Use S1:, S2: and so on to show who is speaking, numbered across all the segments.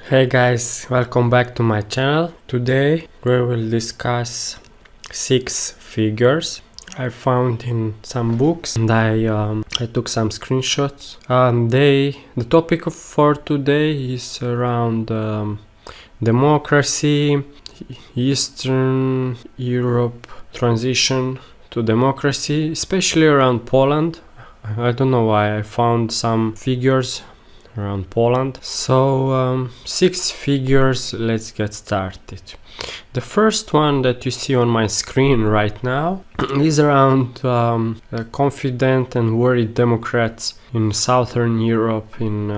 S1: Hey guys, welcome back to my channel. Today we will discuss 6 figures I found in some books, and I took some screenshots. The topic for today is around democracy, Eastern Europe transition to democracy, especially around Poland. I don't know why I found some figures around Poland. So 6 figures, let's get started. The first one that you see on my screen right now is around confident and worried Democrats in Southern Europe in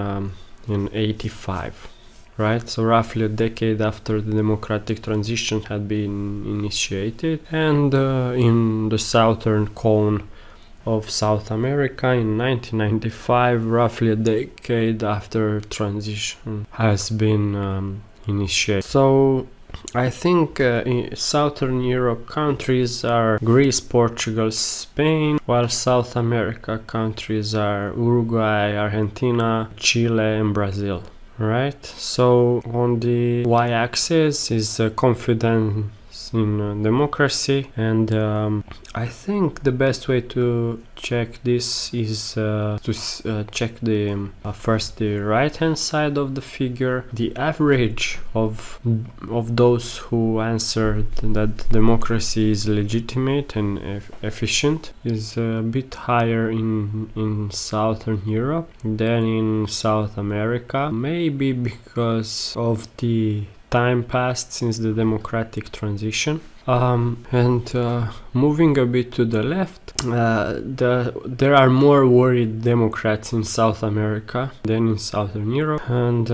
S1: 85, right? So roughly a decade after the democratic transition had been initiated, and in the southern cone of South America in 1995, roughly a decade after transition has been initiated. So I think Southern Europe countries are Greece, Portugal, Spain, while South America countries are Uruguay, Argentina, Chile, and Brazil. Right? So on the y-axis is confidence in democracy, and I think the best way to check this is to check the first the right hand side of the figure. The average of those who answered that democracy is legitimate and efficient is a bit higher in Southern Europe than in South America, maybe because of the time passed since the democratic transition. Moving a bit to the left, there are more worried Democrats in South America than in Southern Europe, and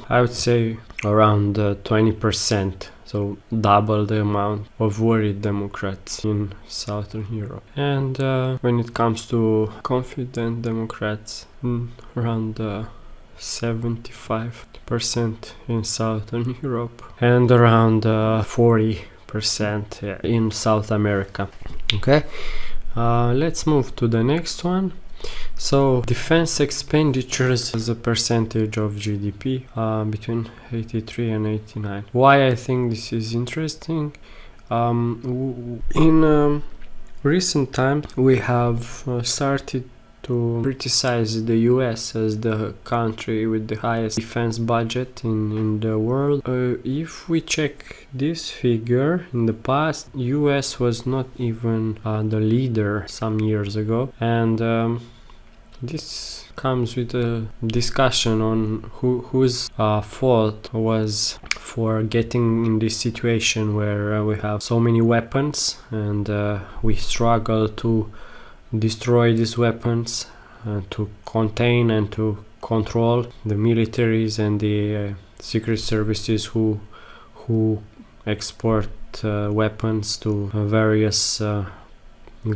S1: I would say around 20%, so double the amount of worried Democrats in Southern Europe. And when it comes to confident Democrats, around 75% in Southern Europe and around 40% in South America. Okay, let's move to the next one. So defense expenditures as a percentage of GDP between 83 and 89. Why I think this is interesting? In recent time we have started to criticize the US as the country with the highest defense budget in the world. If we check this figure, in the past US was not even the leader some years ago, and this comes with a discussion on whose fault was for getting in this situation where we have so many weapons, and we struggle to destroy these weapons, to contain and to control the militaries and the secret services who export weapons to various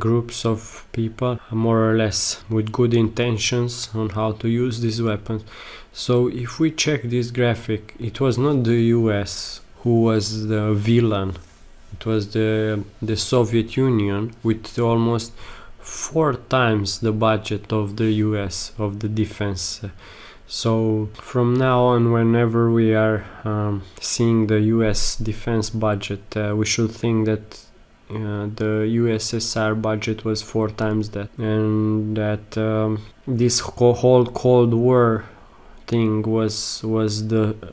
S1: groups of people, more or less with good intentions on how to use these weapons. So if we check this graphic, it was not the US who was the villain, it was the Soviet Union with almost 4 times the budget of the US of the defense. So from now on, whenever we are seeing the US defense budget, we should think that the USSR budget was 4 times that, and that this whole Cold War thing was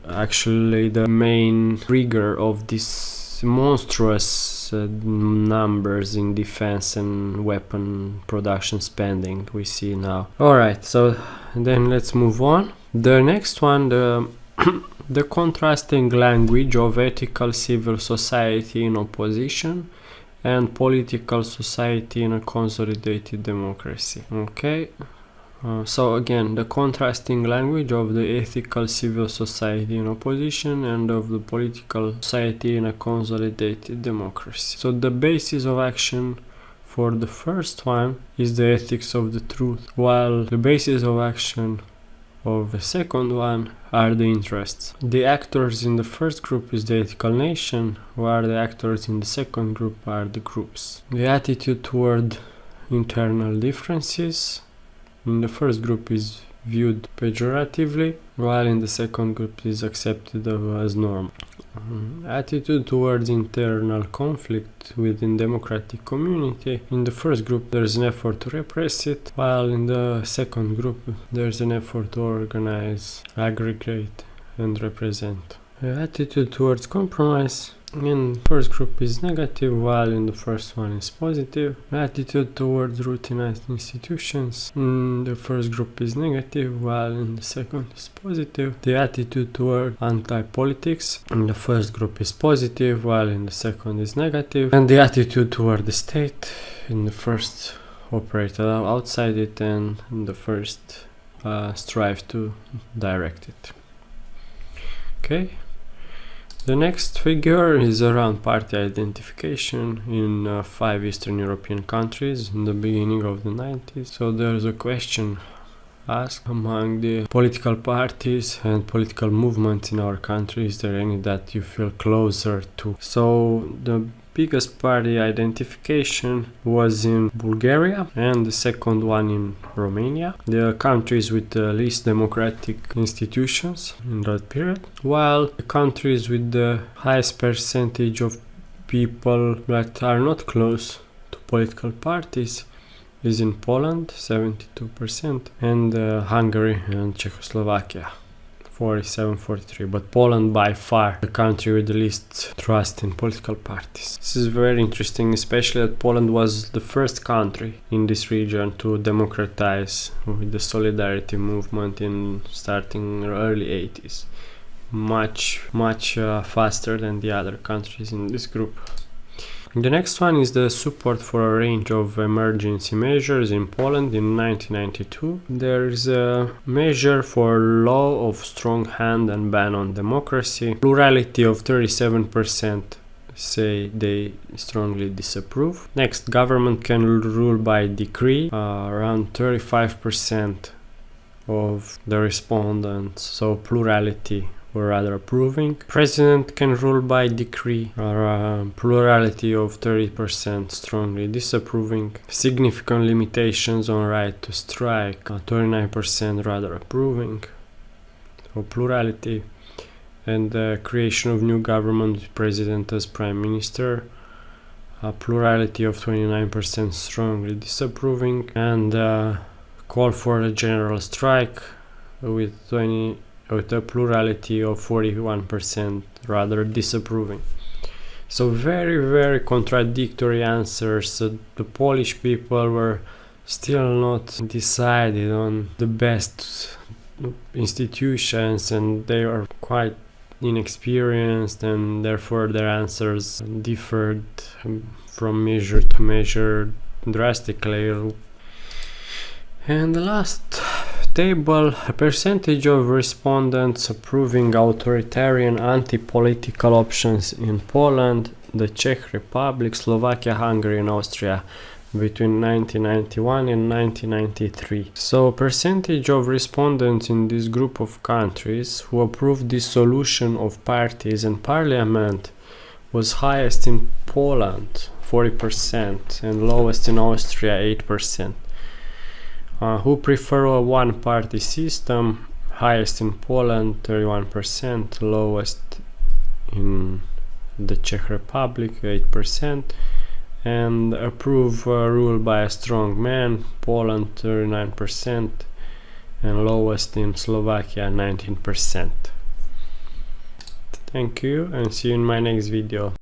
S1: actually the main trigger of this monstrous numbers in defense and weapon production spending we see now. Alright, so then let's move on. The next one, the contrasting language of ethical civil society in opposition and political society in a consolidated democracy. Okay. So again, the contrasting language of the ethical civil society in opposition and of the political society in a consolidated democracy. So the basis of action for the first one is the ethics of the truth, while the basis of action of the second one are the interests. The actors in the first group is the ethical nation, while the actors in the second group are the groups. The attitude toward internal differences in the first group is viewed pejoratively, while in the second group is accepted as normal. Attitude towards internal conflict within democratic community. In the first group there's an effort to repress it, while in the second group there's an effort to organize, aggregate and represent. Attitude towards compromise. In the first group is negative, while in the first one is positive. Attitude towards routinized institutions. In the first group is negative, while in the second is positive. The attitude toward anti-politics. In the first group is positive, while in the second is negative. And the attitude toward the state. In the first operated outside it, and in the first strive to direct it. Okay. The next figure is around party identification in 5 Eastern European countries in the beginning of the 90s. So there's a question asked among the political parties and political movements in our country. Is there any that you feel closer to? So the biggest party identification was in Bulgaria and the second one in Romania, the countries with the least democratic institutions in that period, while the countries with the highest percentage of people that are not close to political parties is in Poland, 72%, and Hungary and Czechoslovakia, 47-43, but Poland by far the country with the least trust in political parties. This is very interesting, especially that Poland was the first country in this region to democratize with the solidarity movement in starting early 80s. Much faster than the other countries in this group. The next one is the support for a range of emergency measures in Poland in 1992. There is a measure for law of strong hand and ban on democracy. Plurality of 37% say they strongly disapprove. Next, government can rule by decree. Around 35% of the respondents, so plurality, were rather approving. President can rule by decree, plurality of 30% strongly disapproving. Significant limitations on right to strike, 29% rather approving, so plurality. And the creation of new government with president as prime minister, a plurality of 29% strongly disapproving, and call for a general strike with a plurality of 41% rather disapproving. So very contradictory answers. The Polish people were still not decided on the best institutions, and they are quite inexperienced, and therefore their answers differed from measure to measure drastically. And the last table, a percentage of respondents approving authoritarian anti-political options in Poland, the Czech Republic, Slovakia, Hungary and Austria between 1991 and 1993. So percentage of respondents in this group of countries who approved dissolution of parties and parliament was highest in Poland, 40%, and lowest in Austria, 8%. Who prefer a one-party system, highest in Poland, 31%, lowest in the Czech Republic, 8%, and approve rule by a strong man, Poland, 39%, and lowest in Slovakia, 19%. Thank you, and see you in my next video.